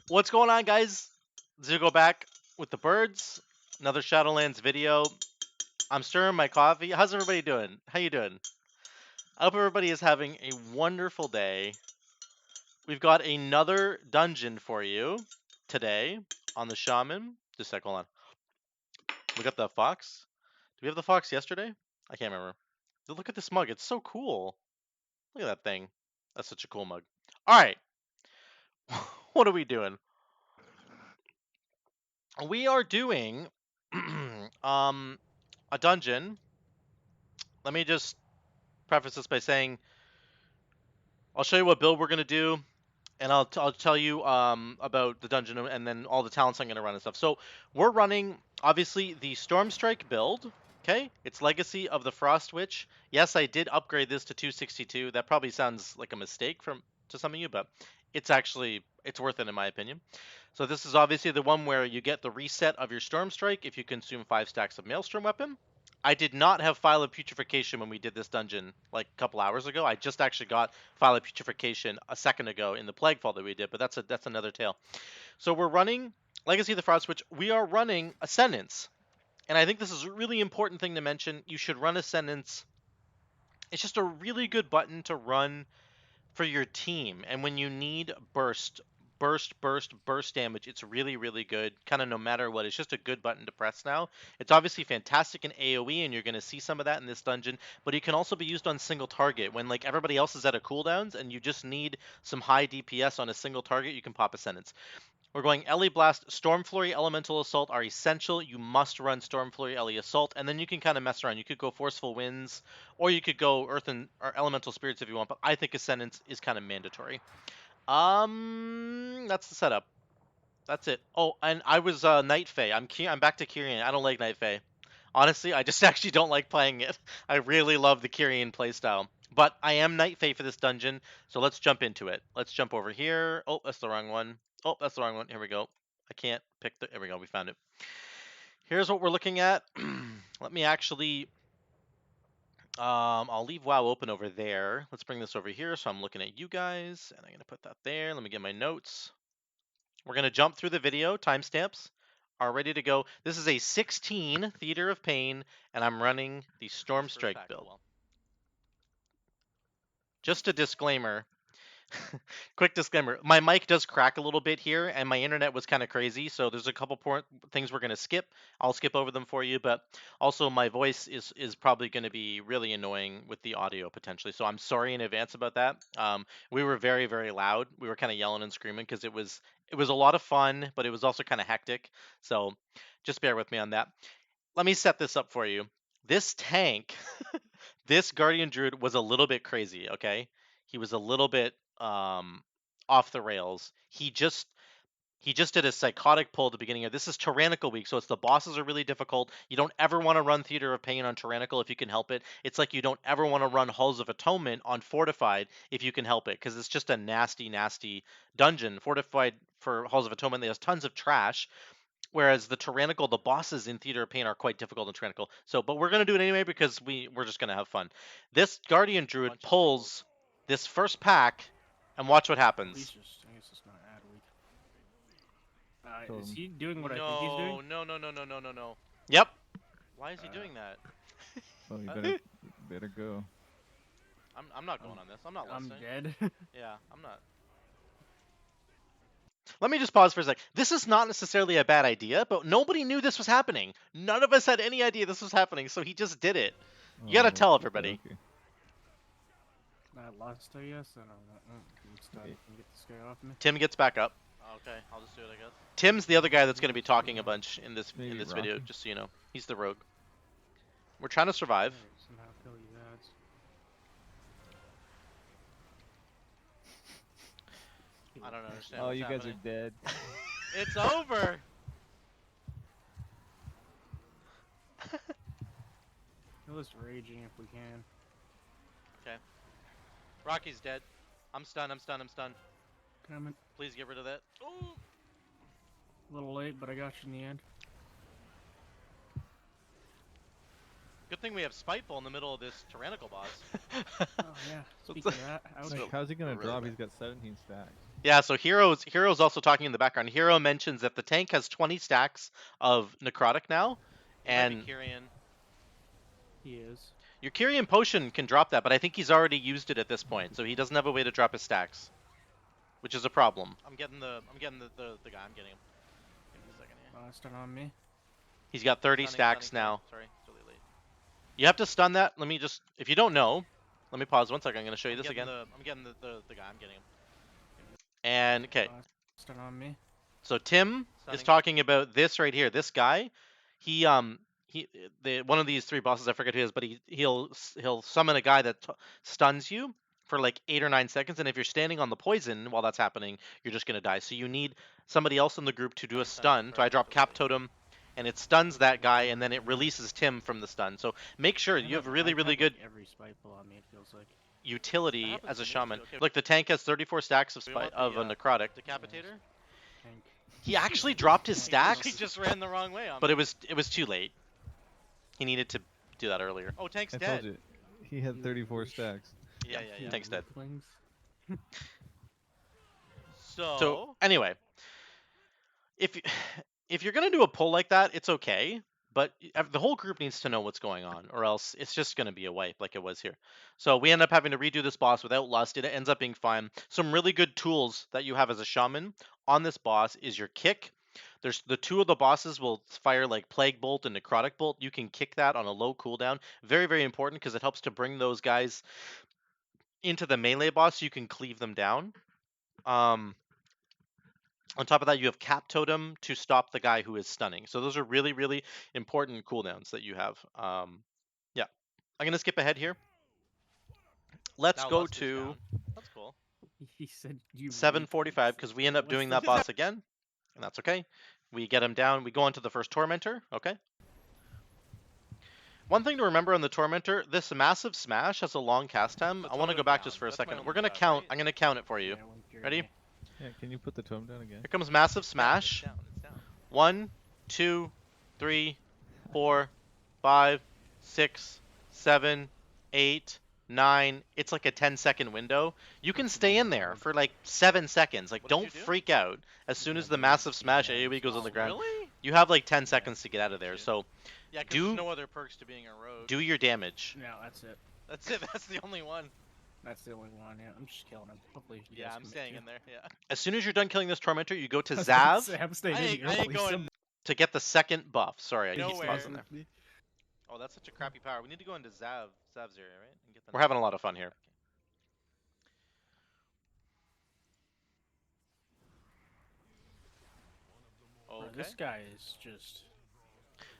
What's going on, guys? Zugo back with the birds. Another Shadowlands video. I'm stirring my coffee. How's everybody doing? How you doing? I hope everybody is having a wonderful day. We've got another dungeon for you today on the Shaman. Just a sec, hold on. We got the fox. Did we have the fox yesterday? I can't remember. Look at this mug. It's so cool. Look at that thing. That's such a cool mug. All right. What are we doing? We are doing a dungeon. Let me just preface this by saying I'll show you what build we're gonna do, and I'll tell you about the dungeon and then all the talents I'm gonna run and stuff. So we're running obviously the Stormstrike build. Okay, it's Legacy of the Frost Witch. Yes, I did upgrade this to 262. That probably sounds like a mistake to some of you, but it's worth it in my opinion. So this is obviously the one where you get the reset of your Stormstrike if you consume 5 stacks of Maelstrom weapon. I did not have File of Putrefaction when we did this dungeon like a couple hours ago. I just actually got File of Putrefaction a second ago in the Plaguefall that we did, but that's another tale. So we're running Legacy of the Frost Witch. We are running Ascendance. And I think this is a really important thing to mention. You should run Ascendance. It's just a really good button to run for your team. And when you need burst damage, it's really, really good. Kind of no matter what. It's just a good button to press now. It's obviously fantastic in AoE, and you're going to see some of that in this dungeon. But it can also be used on single target. When like everybody else is at a cooldowns, and you just need some high DPS on a single target, you can pop Ascendance. We're going Ellie Blast, Stormflurry, Elemental Assault are essential. You must run Stormflurry, Ellie Assault, and then you can kind of mess around. You could go Forceful Winds, or you could go Earth or Elemental Spirits if you want, but I think Ascendance is kind of mandatory. That's the setup. That's it. Oh, and I was Night Fae. I'm back to Kyrian. I don't like Night Fae. Honestly, I just actually don't like playing it. I really love the Kyrian playstyle. But I am Night Fae for this dungeon, so let's jump into it. Let's jump over here. Oh, that's the wrong one. Oh, that's the wrong one. Here we go. I can't pick the... Here we go. We found it. Here's what we're looking at. Let me actually... I'll leave WoW open over there. Let's bring this over here so I'm looking at you guys. And I'm going to put that there. Let me get my notes. We're going to jump through the video. Timestamps are ready to go. This is a 16 Theater of Pain, and I'm running the Stormstrike build. Just a disclaimer. Quick disclaimer. My mic does crack a little bit here, and my internet was kind of crazy, so there's a couple things we're going to skip. I'll skip over them for you, but also my voice is probably going to be really annoying with the audio potentially, so I'm sorry in advance about that. We were very, very loud. We were kind of yelling and screaming because it was a lot of fun, but it was also kind of hectic, so just bear with me on that. Let me set this up for you. This tank, this Guardian Druid was a little bit crazy, okay? He was a little bit off the rails. He just did a psychotic pull at the beginning of this is Tyrannical week, so it's the bosses are really difficult. You don't ever want to run Theater of Pain on Tyrannical if you can help it. It's like you don't ever want to run Halls of Atonement on Fortified if you can help it, because it's just a nasty, nasty dungeon. Fortified for Halls of Atonement, there's tons of trash. Whereas the Tyrannical, the bosses in Theater of Pain are quite difficult in Tyrannical. So, but we're gonna do it anyway because we're just gonna have fun. This Guardian Druid pulls this first pack, and watch what happens. I guess it's not ad week. Is he doing what I think he's doing? No. Yep. Why is he doing that? Oh, you better go. I'm not going on this. I'm not listening. I'm dead. Yeah, I'm not. Let me just pause for a sec. This is not necessarily a bad idea, but nobody knew this was happening. None of us had any idea this was happening, so he just did it. You gotta tell everybody. Okay. I lost, I guess. I don't know. Can you get this guy off me? Tim gets back up. Okay, I'll just do it, I guess. Tim's the other guy that's going to be talking a bunch in this video, just so you know. He's the rogue. We're trying to survive. Somehow kill you ads. I don't understand. Oh, you guys are dead. It's over. Kill us raging if we can. Okay. Rocky's dead. I'm stunned. Coming. Please get rid of that. Ooh. A little late, but I got you in the end. Good thing we have Spiteful in the middle of this Tyrannical boss. Oh yeah. Speaking of that, How's he gonna drop? He's got 17 stacks. Yeah, so Hero's also talking in the background. Hero mentions that the tank has 20 stacks of necrotic now, and Kyrian. He is. your Kyrian potion can drop that, but I think he's already used it at this point, so he doesn't have a way to drop his stacks, which is a problem. I'm getting the guy. I'm getting him. Give me a second here. Stun on me. He's got 30 Stunning, stacks stunning, now. Sorry, it's really late. You have to stun that. Let me just, if you don't know, let me pause 1 second. I'm going to show you this again. I'm getting the guy. I'm getting him. And okay, Stun on me. so Tim is Stunning. talking about this right here. This guy, he one of these 3 bosses, I forget who it is, but he'll summon a guy that stuns you for like 8 or 9 seconds, and if you're standing on the poison while that's happening, you're just gonna die. So you need somebody else in the group to do a stun. So I drop Cap Totem, and it stuns that guy, and then it releases Tim from the stun. So make sure you have really good Every spiteful on me, it feels like. utility happens as a to me, shaman. okay. Look, the tank has 34 stacks of We want of the, a necrotic. Decapitator. Tank. He actually dropped his He stacks, He just ran the wrong way on but me. it was too late. He needed to do that earlier. Oh, tank's I dead. told you. He had 34 stacks. Yeah. Tank's dead. Weaklings. So anyway, if if you're gonna do a pull like that, it's okay, but the whole group needs to know what's going on, or else it's just gonna be a wipe like it was here. So we end up having to redo this boss without lust. It ends up being fine. Some really good tools that you have as a shaman on this boss is your kick. There's the 2 of the bosses will fire like Plague Bolt and Necrotic Bolt. You can kick that on a low cooldown. Very important because it helps to bring those guys into the melee boss so you can cleave them down. On top of that, you have Cap Totem to stop the guy who is stunning. So those are really important cooldowns that you have. Yeah, I'm gonna skip ahead here. Let's Now go Lust is to down. That's cool. He said you. 7:45 because we end up doing that boss again, and that's okay. We get him down. We go on to the first Tormentor. Okay. One thing to remember on the Tormentor, this massive smash has a long cast time. So I want to totem go back down. just for a That's my second. only We're gonna job, count. right? I'm gonna count it for you. Ready? Yeah, can you put the tome down again? Here comes massive smash. It's down. 1, 2, 3, 4, 5, 6, 7, 8, 9. It's like a 10-second window. You can stay in there for like 7 seconds. Like, What did don't you do? freak out as soon as the massive smash AoE goes on the ground. Really? You have like 10 seconds to get out of there. So Yeah, 'cause Do- there's no other perks to being a rogue. do your damage. No, that's it. That's it. That's the only one. That's the only one. Yeah, I'm just killing him. Hopefully, you Yeah, guys I'm commit staying to. in there. Yeah. As soon as you're done killing this Tormentor, you go to I was about to Zav say, I'm staying I in ain't- here. I ain't Hopefully going some- to get the second buff. Sorry, I No keep way. pausing there. Oh, that's such a crappy power. We need to go into Zav's area, right? And get the We're having a lot of fun here. Bro, Okay. This guy is just.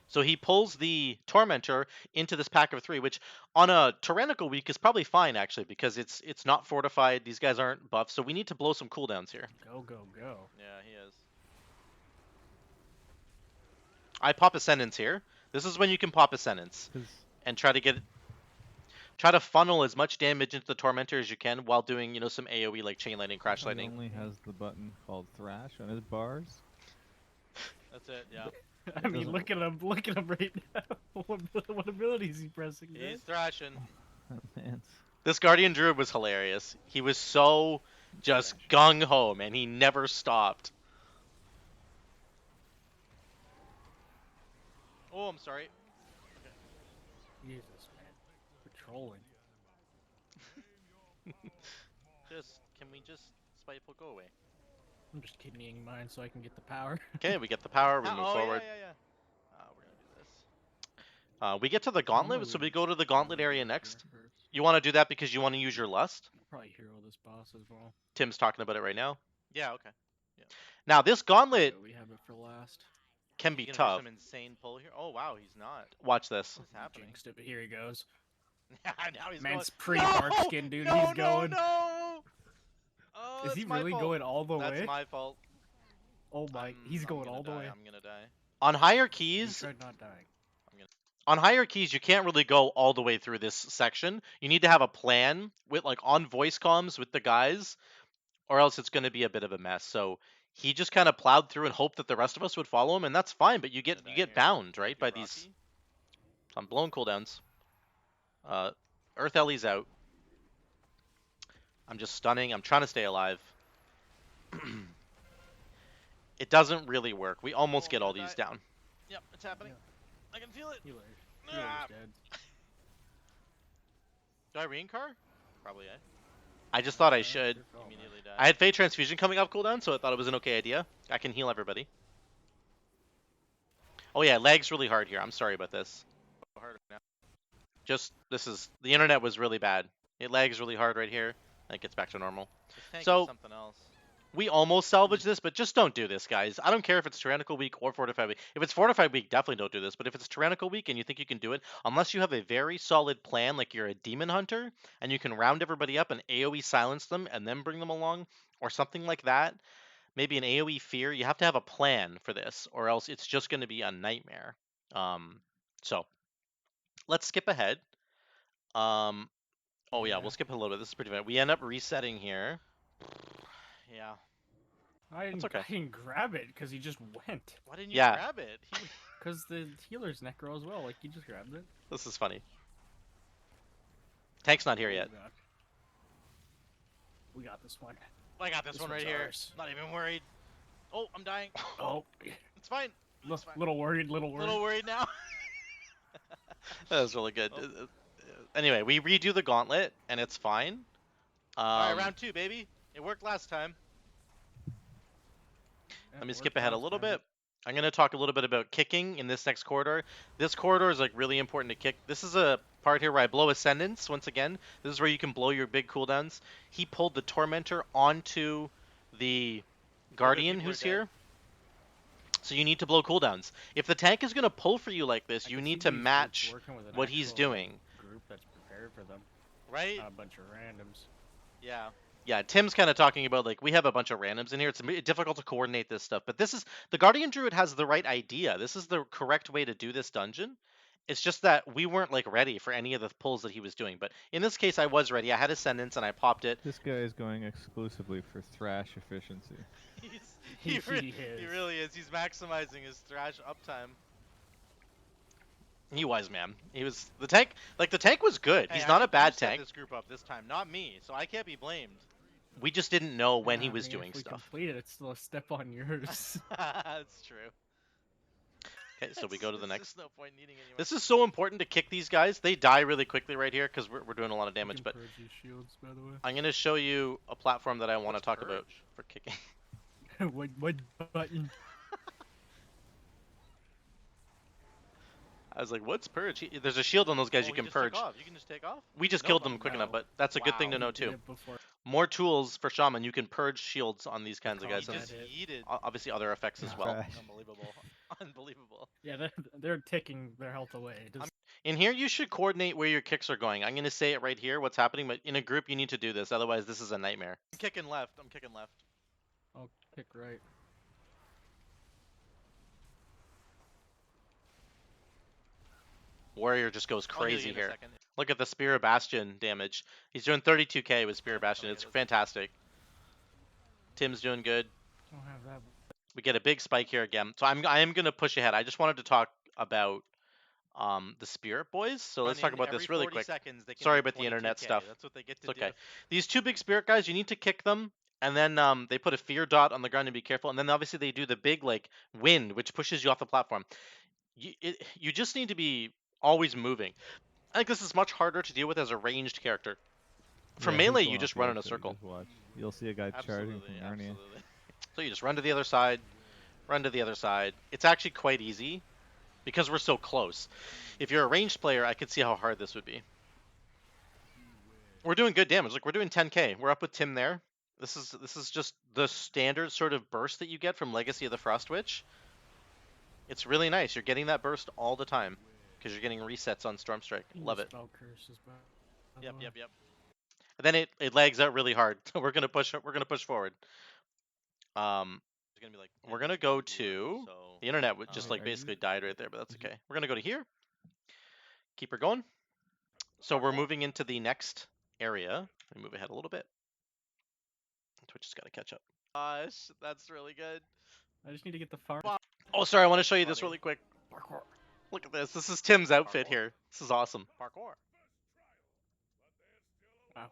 So he pulls the Tormentor into this pack of 3, which on a Tyrannical week is probably fine actually because it's not fortified. These guys aren't buffed, so we need to blow some cooldowns here. Go. Yeah, he is. I pop Ascendance here. This is when you can pop Ascendance 'Cause and try to funnel as much damage into the Tormentor as you can while doing, you know, some AoE like Chain Lightning, Crash he Lightning. only has the button called Thrash on his bars. That's it. Yeah. I mean, doesn't- look at him right now. what abilities is he pressing? He's man? thrashing. Man, This Guardian Druid was hilarious. He was so just gung ho, man. He never stopped. Oh, I'm sorry. Jesus, man. Patrolling. Can we just spiteful go away? I'm just kidneying mine so I can get the power. Okay, we get the power, we move oh, forward. Yeah. We're gonna do this. We get to the Gauntlet, so we go to the Gauntlet area next. You want to do that because you want to use your Lust? Probably hero this boss as well. Tim's talking about it right now. Yeah. Okay. Now, this Gauntlet So we have it for last. can be You gonna do tough. some insane pull here. Oh wow, he's not. Watch this. What's happening? Jinxed it, but here he goes. now he's Man's going. pre-bark skin, dude. He's going. No. Oh, Is he that's my really fault. going all the That's way? my fault. Oh my, he's I'm going gonna all the die, way. I'm gonna die. On higher He keys, tried not dying. you can't really go all the way through this section. You need to have a plan with like on voice comms with the guys, or else it's going to be a bit of a mess. So he just kind of plowed through and hoped that the rest of us would follow him, and that's fine. But you get bound right by these. I'm blowing cooldowns. Earth Ellie's out. I'm just stunning. I'm trying to stay alive. It doesn't really work. We almost Oh, get I'm all gonna these die. down. Yep, it's happening. I can feel it. Healer's Ah. dead. Do I reincar? Probably, eh? I just thought I should. Your call, man. Immediately die. I had Fate Transfusion coming off cooldown, so I thought it was an okay idea. I can heal everybody. Oh yeah, lag's really hard here. I'm sorry about this. Harder now. Just, the internet was really bad. It lags really hard right here. Then it gets back to normal. This tank So- is something else. We almost salvaged this, but just don't do this, guys. I don't care if it's Tyrannical week or Fortified week. If it's Fortified week, definitely don't do this. But if it's Tyrannical week and you think you can do it, unless you have a very solid plan, like you're a demon hunter, and you can round everybody up and AoE silence them and then bring them along, or something like that, maybe an AoE fear, you have to have a plan for this, or else it's just going to be a nightmare. So, let's skip ahead. Oh yeah, we'll skip a little bit. This is pretty bad. We end up resetting here. Yeah. I didn't, okay. I didn't grab it because he just went. Why didn't you Yeah. grab it? He... Because the healer's necro as well. Like, he just grabbed it. This is funny. Tank's not here yet. Oh, God. We got this one. I got this one right one's here. ours. Not even worried. Oh, I'm dying. Oh, It's fine. It's fine. little worried, little A worried. little worried now. That was really good. Oh. Anyway, we redo the gauntlet, and it's fine. Alright, round 2, baby. It worked last time. Yeah, Let me worked skip ahead a last little time. bit. I'm going to talk a little bit about kicking in this next corridor. This corridor is like really important to kick. This is a part here where I blow Ascendance once again. This is where you can blow your big cooldowns. He pulled the Tormentor onto the Guardian people are who's dead. here. So you need to blow cooldowns. If the tank is going to pull for you like this, I you can need see to these groups match working with an what he's actual doing. Group that's prepared for them. Right? Not a bunch of randoms. Yeah. Yeah, Tim's kind of talking about like we have a bunch of randoms in here. It's difficult to coordinate this stuff, but this is the Guardian Druid has the right idea. This is the correct way to do this dungeon. It's just that we weren't like ready for any of the pulls that he was doing. But in this case, I was ready. I had Ascendance and I popped it. This guy is going exclusively for thrash efficiency. He He is. really is. He's maximizing his thrash uptime. He was, man. He was the tank. Like the tank was good. Hey, He's I not a think bad you set tank. this group up this time, not me, so I can't be blamed. We just didn't know when he Yeah, I was mean, doing if we stuff. complete it, it's still a step on yours. That's true. Okay, so we go to the There's next. just no point needing anyone. This is so important to kick these guys. They die really quickly right here because we're doing a lot of damage. You But can purge these shields, by the way. I'm gonna show you a platform that I want to What's talk about purge? for kicking. what button? I was like, "What's purge?" There's a shield on those guys Oh, you he can just took purge. off. You can just take off? We just No, killed them quick no. enough, but that's a good thing to Wow. know We did too. it before. More tools for shaman. You can purge shields on these kinds of He guys. He And just it. yeeted. obviously other effects as well. Thrash. Unbelievable. Unbelievable. Yeah, they're taking their health away. Just, In here, you should coordinate where your kicks are going. I'm going to say it right here, what's happening, but in a group, you need to do this. Otherwise, this is a nightmare. I'm kicking left. I'm kicking left. I'll pick right. Warrior just goes I'll heal you crazy in a here. second. Look at the Spear of Bastion damage. He's doing 32k with Spear of Bastion. yeah, It's that's- fantastic. Tim's doing good. Don't have that. We get a big spike here again. So I am going to push ahead. I just wanted to talk about the Spirit Boys. So let's talk Running about every this really 40 quick. Seconds, they can Sorry do about the internet 22K. stuff. That's what they get to It's okay. do. These two big Spirit guys, you need to kick them. And then they put a fear dot on the ground and be careful. And then obviously they do the big like wind, which pushes you off the platform. You just need to be always moving. I think this is much harder to deal with as a ranged character. For Yeah, he's melee, going you off just the run in a exit, circle. Just watch. You'll see a guy charging Absolutely, from Narnia. absolutely. So you just run to the other side, run to the other side. It's actually quite easy because we're so close. If you're a ranged player, I could see how hard this would be. We're doing good damage. Like we're doing 10k. We're up with Tim there. This is just the standard sort of burst that you get from Legacy of the Frost Witch. It's really nice. You're getting that burst all the time because you're getting resets on Stormstrike. Love it. Spell curses, by the Yep, way. yep, yep. And then it lags out really hard. So we're gonna push forward. It's gonna be like We're gonna go 10 to viewers, so the internet would just Oh, like are you- basically died right there, but that's are you- okay. We're gonna go to here. Keep her going. So we're moving into the next area. Let me move ahead a little bit. Twitch has got to catch up. gosh, that's really good. I just need to get the farm. Wow. Oh, sorry. I want to show you this Funny. really quick. Parkour. Look at this. This is Tim's outfit Parkour. here. This is awesome. Parkour.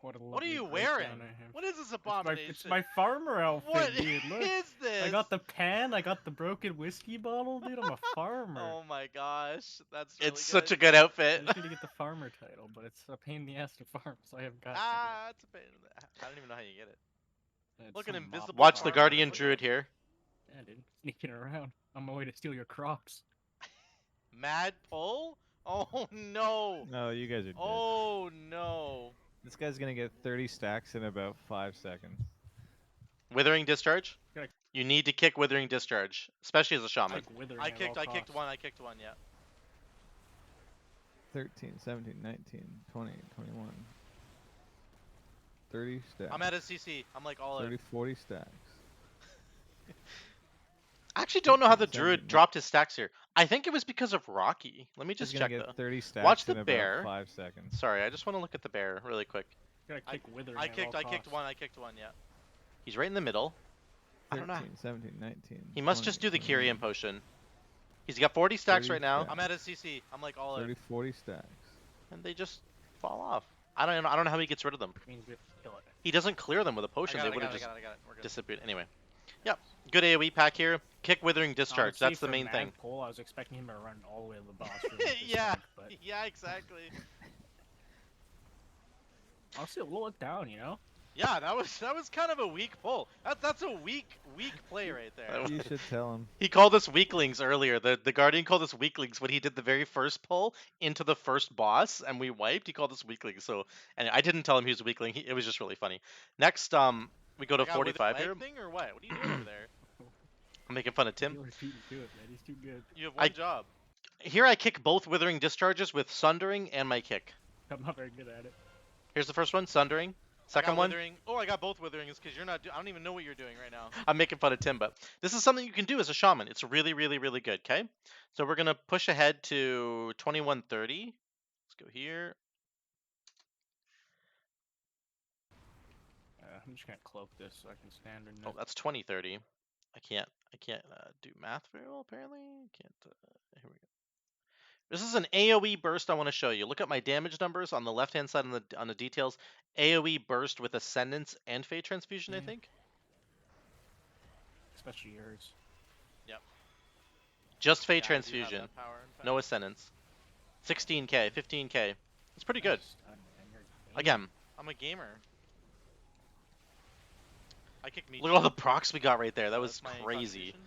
What a What are lovely you breakdown wearing? I have. What is this It's my, abomination? it's my farmer outfit, What dude. Look. is this? I got the pan, I got the broken whiskey bottle, dude. I'm a farmer. Oh my gosh, that's really It's good. such a good I outfit. just need to get the farmer title, but it's a pain in the ass to farm, so I haven't got Ah, it's a pain. I don't even know how you get it. it. It's Look at some invisible Watch the farmer. Guardian Look at Druid him. here. Yeah, dude. Sneaking around on my way to steal your crops. Mad pull? Oh no! No, you guys are dead. Oh no! This guy's gonna get 30 stacks in about 5 seconds. Withering Discharge. Gotta You need to kick Withering Discharge, especially as a shaman. take withering I at kicked all one. costs. I kicked one. Yeah. 13, 17, 19, 20, 21. 30 stacks. I'm at a CC. I'm like all 30, in. 40 stacks. I actually don't know how the 17, Druid dropped his stacks here. I think it was because of Rocky. Let me He's just gonna check get though. 30 stacks Watch in the about bear. 5 seconds. Sorry, I just want to look at the bear really quick. Gotta kick withering I at kicked all one. costs. I kicked one. Yeah. He's right in the middle. I don't 13, know. 17, 19. He must 20, just do the 21, Kyrian potion. He's got 40 stacks 30 right now, stacks. I'm at a CC. I'm like all 30, in. 40 stacks. and they just fall off. I don't know how he gets rid of them. Means we have to kill it. He doesn't clear them with a potion. They I would got have it. just I got it. We're good. disappeared. Anyway. Yep. Good AoE pack here. Kick Withering Discharge. Honestly, That's the for main Mad thing. Pull, I was expecting him to run all the way to the boss room. with this Yeah. tank, but Yeah. Exactly. honestly, a little let down, you know? Yeah. That was kind of a weak pull. That's a weak play right there. You should tell him. He called us weaklings earlier. The Guardian called us weaklings when he did the very first pull into the first boss, and we wiped. He called us weaklings. So, and I didn't tell him he was a weakling. It was just really funny. Next, we go to I got with a 45 leg here. thing or what? What are you doing over there? I'm making fun of Tim. He's beating to it, man. He's too good. You have one job. Here I kick both Withering Discharges with Sundering and my kick. I'm not very good at it. Here's the first one, Sundering. Second I got one, Withering. Oh, I got both witherings because you're not. I don't even know what you're doing right now. I'm making fun of Tim, but this is something you can do as a shaman. It's really, really, really good, okay? So we're going to push ahead to 2130. Let's go here. I'm just gonna cloak this so I can stand in Oh, it. that's 2030. I can't do math very well, apparently. Can't, here we go. This is an AoE burst I want to show you. Look at my damage numbers on the left-hand side on the details. AoE burst with Ascendance and Fate Transfusion, I Yeah. think. Especially yours. Just Fate Yeah, I do have Transfusion. that power, in fact. No Ascendance. 16k, 15k. It's pretty good. Nice. And you're Again, I'm a gamer. I kicked me. look at all the procs we got right there. That was That's my crazy. contribution.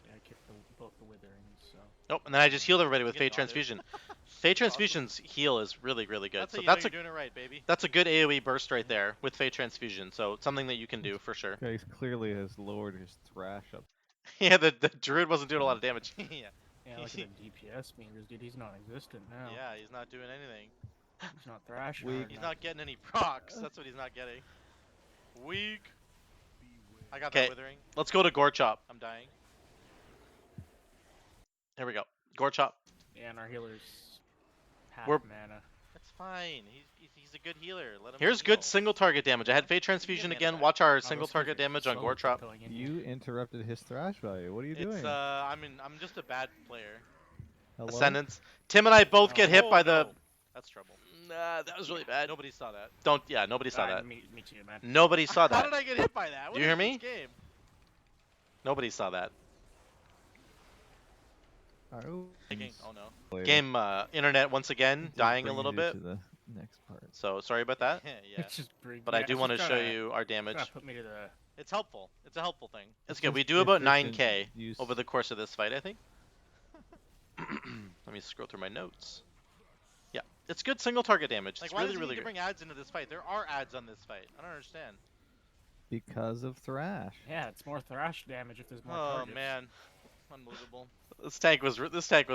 Yeah, I kicked both the witherings, so. Nope, and then I just healed everybody with You Fate get dotted. Transfusion. Fate Awesome. Transfusion's heal is really, really good. That's how So you know that's you're doing it right, baby. a good AoE burst right there with Fate Transfusion. So it's something that you can do for sure. Guy clearly has lowered his thrash up. Yeah, the druid wasn't doing a lot of damage. Yeah. Yeah, look at the DPS meters, dude. He's non-existent now. Yeah, he's not doing anything. He's not thrashing. Weak. hard He's enough. not getting any procs. That's what he's not getting. Weak. I got 'Kay. that withering. Let's go to Gorechop. I'm dying. Here we go. Gorechop. Yeah, and our healer's half We're- mana. That's fine. He's a good healer. Let him. Here's heal. good single target damage. I had Fate Transfusion mana again. back. Watch our Oh, single those target things are damage on slowly Gorechop. going in You interrupted his thrash value. What are you doing? It's I'm just a bad player. Hello? Ascendance. Tim and I both get hit Oh, by the. no. That's trouble. Nah, that was really bad. Nobody saw that. Nobody saw that. Me too, man. Nobody saw How that. did I get hit by that? What Do you hear is me? this game? Nobody saw that. Oh, Oh no. later. Game internet once again Just dying a brings little you bit. to the next part. So sorry about that. Yeah. Just bring, But I yeah, do it's want to just show gotta- you our damage. gotta put me to the. It's helpful. It's a helpful thing. It's It's good. We just do about efficient 9k use. over the course of this fight, I think. Let me scroll through my notes. Yeah, it's good single target damage. Like, It's why really, does he really need to good. bring ads into this fight? There are ads on this fight. I don't understand. Because of thrash. Yeah, it's more thrash damage if there's more Oh targets. man, unbelievable. This tank was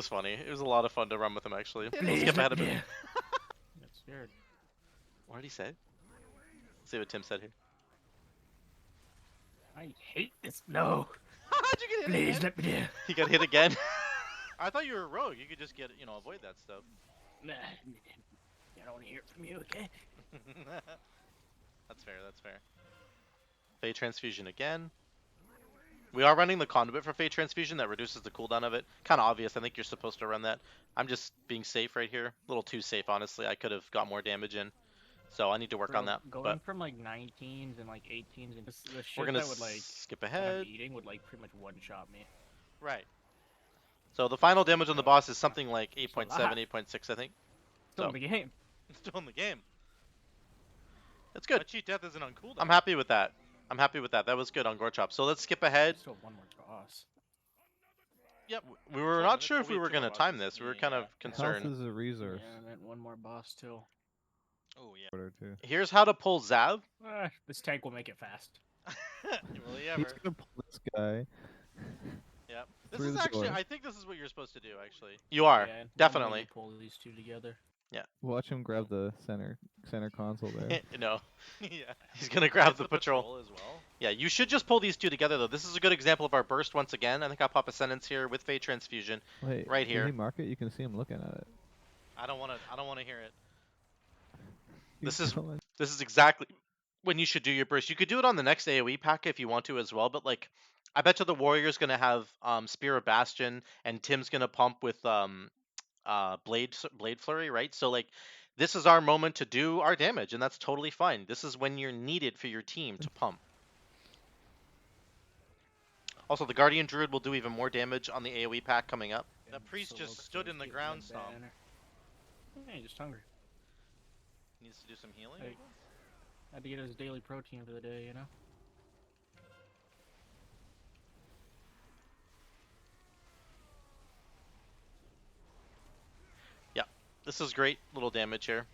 funny. It was a lot of fun to run with him actually. Let's skip ahead a bit. That's scared. What did he say? Let's see what Tim said here. I hate this. No, How'd you get hit? please again? let me do. He got hit again. I thought you were a rogue. You could just get, avoid that stuff. Nah, I don't want to hear it from you, okay? That's fair. That's fair. Fate Transfusion again. We are running the conduit for Fate Transfusion that reduces the cooldown of it. Kind of obvious. I think you're supposed to run that. I'm just being safe right here. A little too safe, honestly. I could have got more damage in. So I need to work on Bro, that. going But from like 19s and like 18s and the shit we're gonna that would like skip that I'm ahead. eating would like pretty much one shot me. Right. So the final damage on the boss is something like It's a 8.7, lot. 8.6, I think. Still So in the game. Still in the game. that's My good. cheat death isn't on cooldown. I'm happy with that. I'm happy with that. That was good on Gorechop. So let's skip ahead. Still have one more boss. Yep. We were 12 not minutes. sure Oh, if we have were 2 more gonna time bosses? this. We were kind Yeah. of Health concerned. is a resource. Yeah, and then one more boss too. Oh yeah. Order too. Here's how to pull Zav. This tank will make it fast. Will he He's ever? gonna pull this guy. Yep. This through is the actually. door. I think this is what you're supposed to do. Actually. You are Yeah, definitely. normally you pull these two together. Watch him grab the center console there. No, Yeah. he's gonna grab It's the patrol. as well. Yeah, you should just pull these two together though. This is a good example of our burst once again. I think I'll pop a sentence here with Fate Transfusion. Wait, Right did here. he mark it? You can see him looking at it. I don't want to hear it. This He's is- going. This is exactly when you should do your burst. You could do it on the next AoE pack if you want to as well, but like I bet you the warrior's gonna have Spear of Bastion and Tim's gonna pump with blade flurry, right? So like this is our moment to do our damage, and that's totally fine. This is when you're needed for your team to pump. Also, the Guardian Druid will do even more damage on the AoE pack coming up. That And priest so just looks stood like in the getting ground a stomp. banner. Yeah, he's just hungry. Needs to do some healing. Hey. Had to get his daily protein for the day, you know? This is great little damage here.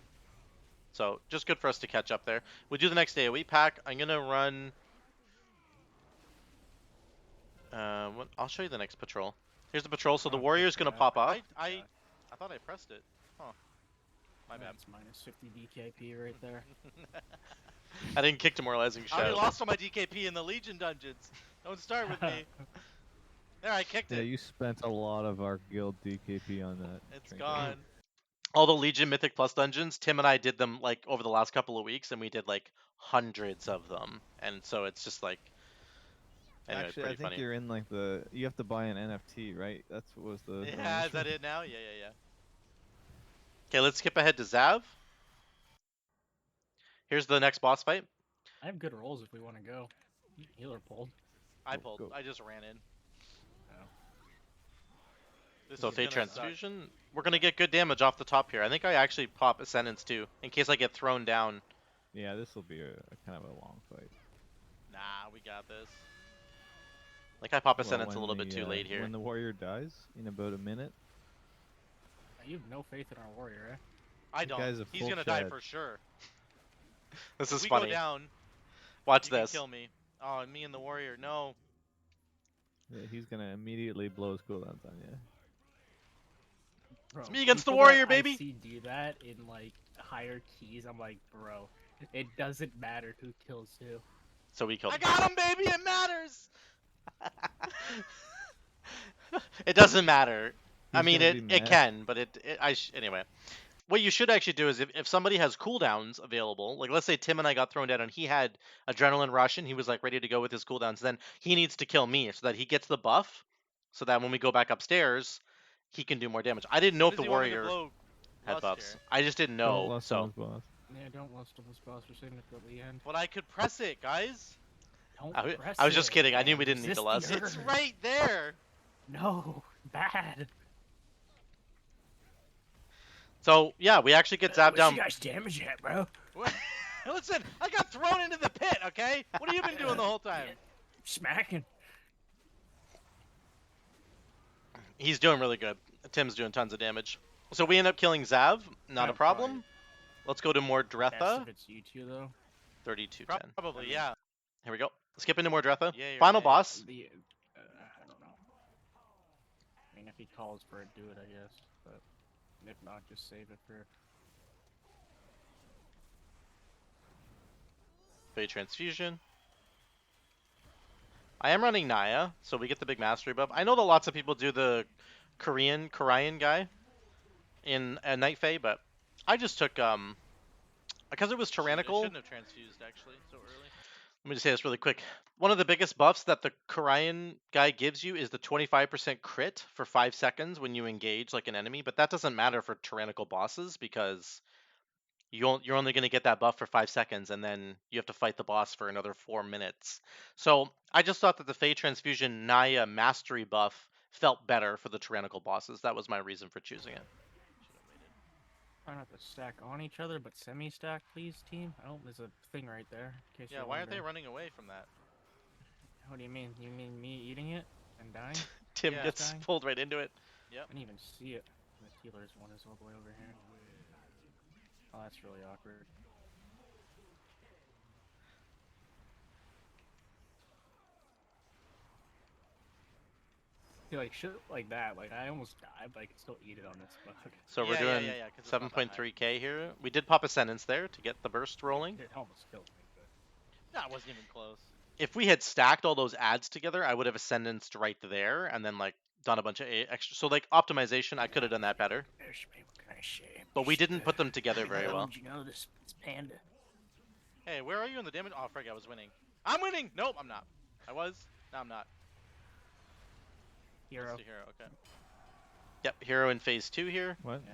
So just good for us to catch up there. We do the next AoE pack. I'm gonna run. I'll show you the next patrol. Here's the patrol. So the Oh, warrior's good gonna for pop that. off. I thought I pressed it. Huh. My bad. That's minus 50 DKP right there. I didn't kick demoralizing I already shot. lost all my DKP in the Legion dungeons. Don't start with me. There, I kicked Yeah, it. you spent a lot of our guild DKP on that. It's trinket. gone. All the Legion Mythic Plus dungeons, Tim and I did them like over the last couple of weeks, and we did like hundreds of them. And so it's just like, anyway, Actually, it's I pretty think funny. you're in like the. You have to buy an NFT, right? That's what was the. Yeah, is that arrangement? it now? Yeah, yeah, yeah. Okay, let's skip ahead to Zav. Here's the next boss fight. I have good rolls if we want to go. Healer pulled. I Go, pulled. go. I just ran in. Oh. This So is Fate gonna suck. Transfusion. We're gonna get good damage off the top here. I think I actually pop a sentence too, in case I get thrown down. Yeah, this will be a kind of a long fight. Nah, we got this. Like I pop a Well, sentence a when little bit the, too late here. When the warrior dies in about a minute. You have no faith in our warrior, eh? I This don't. guy's a He's full gonna die shed. for sure. This If is we funny. go down, Watch you can this. kill me. Oh, and me and the warrior. No. Yeah, he's gonna immediately blow his cooldowns on you. Bro, me against the people warrior, that baby. I see do that in like higher keys. I'm like, bro, it doesn't matter who kills who. So we killed I him. got him, baby. It matters. It doesn't matter. I He's mean, gonna it be it mad. can, but anyway. What you should actually do is if somebody has cooldowns available, like let's say Tim and I got thrown down and he had Adrenaline Rush and he was like ready to go with his cooldowns, then he needs to kill me so that he gets the buff, so that when we go back upstairs, he can do more damage. I didn't know if Does the he want me to warrior blow had lust buffs. here? I just didn't Don't know. lust on So his boss. Yeah, don't lust on this boss. We're saving it till the end. But I could press it, guys. Don't I press was just it, kidding. I knew man. we didn't need the Resist lust. It's urge. right there. No, bad. So yeah, we actually get zapped What's down. you guys damage at, bro? Listen, I got thrown into the pit. Okay. What have you been doing the whole time? Smacking. He's doing really good. Tim's doing tons of damage. So we end up killing Zav. Not a problem. Let's go to more Best Dretha. if it's you two though. 3210. Probably, yeah. Here we go. Skip into more Dretha. Yeah, you're Final right. boss. I don't know. I mean, if he calls for it, do it, I guess. But if not, just save it for. Fate Transfusion. I am running Naya, so we get the big mastery buff. I know that lots of people do the Korean guy in Night Fae, but I just took because it was Shoot, I Tyrannical. shouldn't have transfused actually so early. Let me just say this really quick. One of the biggest buffs that the Korean guy gives you is the 25% crit for 5 seconds when you engage like an enemy, but that doesn't matter for Tyrannical bosses because you're only going to get that buff for 5 seconds, and then you have to fight the boss for another 4 minutes. So I just thought that the Fey Transfusion Naya Mastery buff felt better for the Tyrannical bosses. That was my reason for choosing it. Try not to stack on each other, but semi-stack, please, team. Oh, there's a thing right there. In case Yeah, you're why aren't they wondering. running away from that? What do you mean? You mean me eating it and dying? Tim Yeah. gets Dying? pulled right into it. I didn't even see it. The healer's one is all the way over here. Oh, that's really awkward. See, like shit like that, like I almost died, but I can still eat it on this bug. So we're Yeah, doing yeah, 'cause it's not that high. 7.3k here. We did pop a sentence there to get the burst rolling. It almost killed me, but That wasn't even close. If we had stacked all those ads together, I would have ascendanced right there and then like done a bunch of extra. So like optimization, I could have done that better. what can I say? But we didn't put them together very well. You know this panda. Hey, where are you in the damage? Oh, frig, I was winning. I'm winning! Nope, I'm not. I was. Now I'm not. Hero. Let's see here, okay. Yep, hero in phase 2 here. What? Yeah,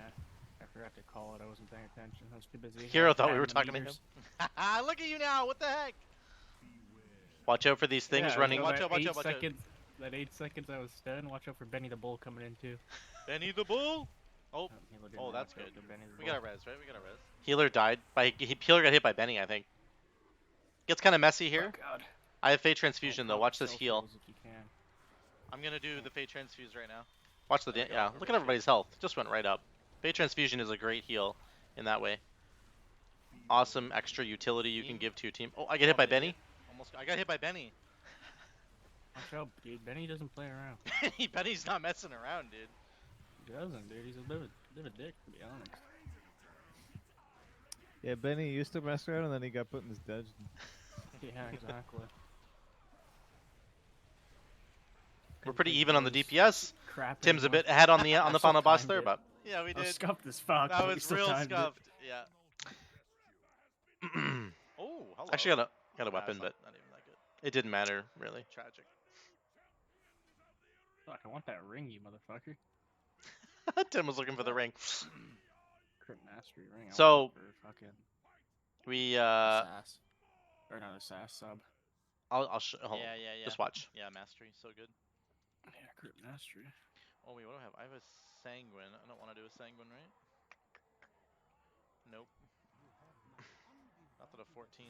I forgot to call it. I wasn't paying attention. I was too busy. Hero thought we were Batting the talking to him. meters. Look at you now, what the heck? Watch out for these things Yeah, running. so Watch that out, watch eight out, watch out. seconds, That 8 seconds I was stunned. Watch out for Benny the Bull coming in too. Benny the Bull! Oh, Healer didn't oh, that's watch out good. for Benny the We Bull. got a res, right? We got a res. Healer died by healer got hit by Benny, I think. Gets kind of messy here. Oh god. I have Fey Transfusion though. pop Watch this self heal. heals If you can. I'm gonna do the Fate Transfuse right now. Watch the There we go. yeah. Look at everybody's health. Just went right up. Fey Transfusion is a great heal in that way. Awesome extra utility you can give to your team. Oh, I get hit by Benny. Almost, I got hit by Benny. Watch out, dude. Benny doesn't play around. Benny's not messing around, dude. He doesn't, dude. He's a bit of a dick, to be honest. Yeah, Benny used to mess around and then he got put in this dungeon. Yeah, exactly. We're pretty even on the DPS. Crap. Tim's a bit ahead on the Still final boss timed there, it. but Yeah, we I was did. scuffed as fuck. That but we was still real timed it. scuffed. Yeah. Oh, hello. actually got a Nah, weapon, it's but not even that good. it didn't matter really. Tragic. Fuck, I want that ring, you motherfucker. Tim was looking for the ring. Crit mastery ring. I So, want that for fucking We Sass. Or not a Sass sub. I'll show. Yeah. Just watch. Yeah, mastery, so good. Yeah, crit mastery. Oh wait, what do I have? I have a sanguine. I don't want to do a sanguine, right? Nope. Not that a 14.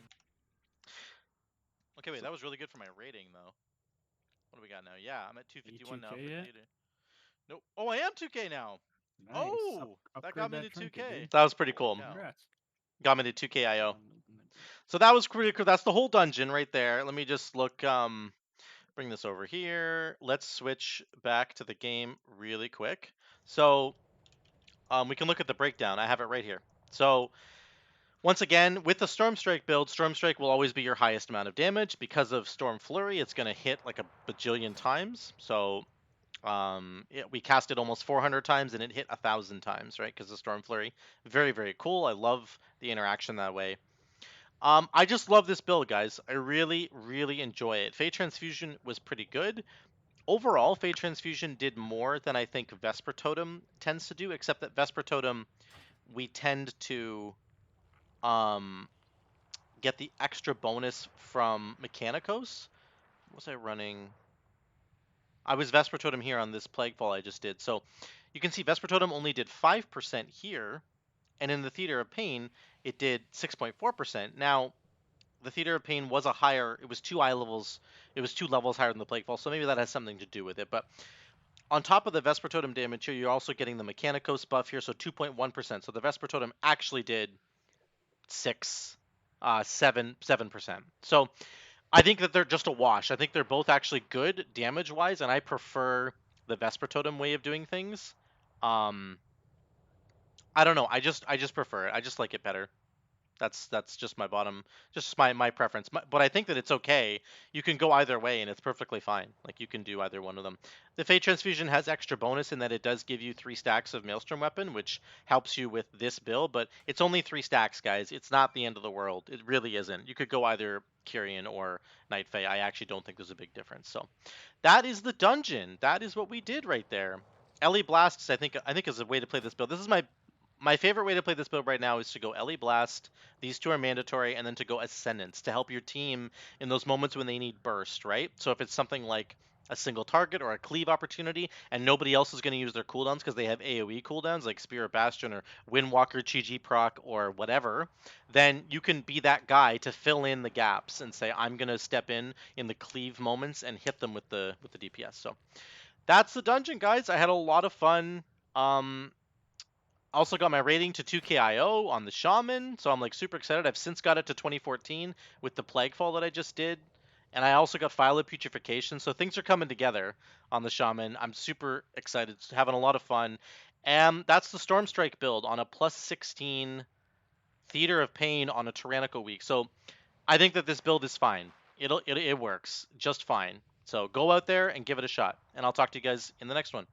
Okay, wait, that was really good for my rating, though. What do we got now? Yeah, I'm at 251 now. 2K For yet? theater. Nope. Oh, I am 2K now. Nice. Oh, that upgrade got me to trinket, 2K. dude. That was pretty Holy cool. cow. Congrats. Got me to 2k IO. So that was pretty cool. That's the whole dungeon right there. Let me just look. Bring this over here. Let's switch back to the game really quick. So we can look at the breakdown. I have it right here. So once again, with the Storm Strike build, Storm Strike will always be your highest amount of damage. Because of Storm Flurry, it's going to hit like a bajillion times. So we cast it almost 400 times and it hit 1,000 times, right? Because of Storm Flurry. Very, very cool. I love the interaction that way. I just love this build, guys. I really, really enjoy it. Fey Transfusion was pretty good. Overall, Fey Transfusion did more than I think Vesper Totem tends to do, except that Vesper Totem, we tend to get the extra bonus from Mechanicos. What was I running? I was Vesper Totem here on this Plaguefall I just did. So you can see Vesper Totem only did 5% here, and in the Theater of Pain, it did 6.4%. Now, the Theater of Pain was it was 2 levels higher than the Plaguefall, so maybe that has something to do with it. But on top of the Vesper Totem damage here, you're also getting the Mechanicos buff here, so 2.1%. So the Vesper Totem actually did 7%. So I think that they're just a wash. I think they're both actually good damage-wise, and I prefer the Vesper Totem way of doing things. I don't know. I just prefer it. I just like it better. That's just my my preference. But I think that it's okay. You can go either way, and it's perfectly fine. Like, you can do either one of them. The Fate Transfusion has extra bonus in that it does give you 3 stacks of Maelstrom Weapon, which helps you with this build, but it's only 3 stacks, guys. It's not the end of the world. It really isn't. You could go either Kyrian or Night Fae. I actually don't think there's a big difference. So that is the dungeon. That is what we did right there. Ellie Blasts, I think is a way to play this build. This is my my favorite way to play this build right now is to go Ellie Blast. These two are mandatory, and then to go Ascendance to help your team in those moments when they need burst, right? So if it's something like a single target or a cleave opportunity, and nobody else is going to use their cooldowns because they have AoE cooldowns like Spirit Bastion or Windwalker, Chi proc, or whatever, then you can be that guy to fill in the gaps and say, I'm going to step in the cleave moments and hit them with the DPS. So that's the dungeon, guys. I had a lot of fun. Also got my rating to 2KIO on the Shaman, so I'm like super excited. I've since got it to 2014 with the Plaguefall that I just did. And I also got File of Putrefaction, so things are coming together on the Shaman. I'm super excited, having a lot of fun. And that's the Stormstrike build on a plus 16 Theater of Pain on a Tyrannical week. So I think that this build is fine. It works just fine. So go out there and give it a shot. And I'll talk to you guys in the next one.